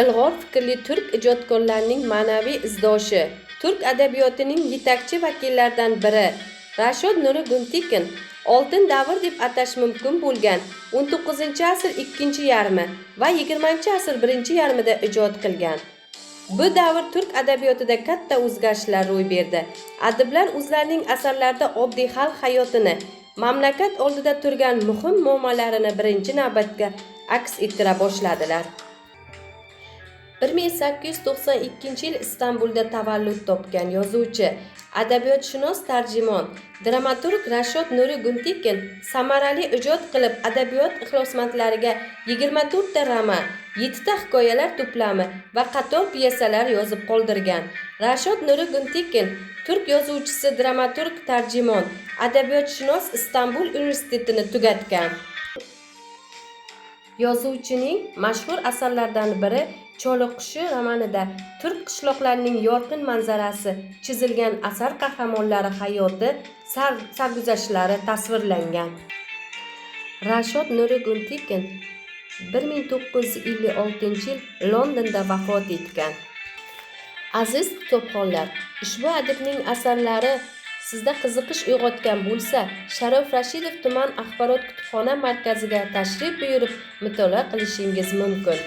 Ilg'or fikrli turk ijodkorlarining ma'naviy izdoshi, turk adabiyotining yetakchi vakillaridan biri Rashod Nuri Guntikin oltin davr deb atash mumkin bo'lgan 19-asr ikkinchi yarmi va 20-asr birinchi yarmida ijod qilgan. Bu davr turk adabiyotida katta o'zgarishlar ro'y berdi. Adiblar o'zlarining asarlarida oddiy xalq hayotini, mamlakat oldida turgan muhim muammolarini birinchi navbatga aks ettira boshladilar. 1892-yil Istanbulda tavallud topgan yozuvchi, adabiyotshunos, tarjimon, dramaturg Rashod Nuri Guntikin samarali ijod qilib, adabiyot ixlosmandlariga 24 ta roman, 7 ta hikoyalar to'plami va qator pyesalar yozib qoldirgan. Rashod Nuri Guntikin turk yozuvchisi, dramaturg, tarjimon, adabiyotshunos, Istanbul universitetini tugatgan. Yozuvchining mashhur asarlaridan biri Choliqushi romanida turk qishloqlarining yorqin manzarasi chizilgan, asar qahramonlari hayoti, sarguzashtlari tasvirlangan. Rashod Nuri Guntikin 1956-yil Londonda vafot etgan. Aziz kitobxonlar, ushbu adibning asarlari sizda qiziqish uyg'otgan bo'lsa, Sharof Rashidov tuman axborot kutubxona markaziga tashrif buyurib mutolaa qilishingiz mumkin.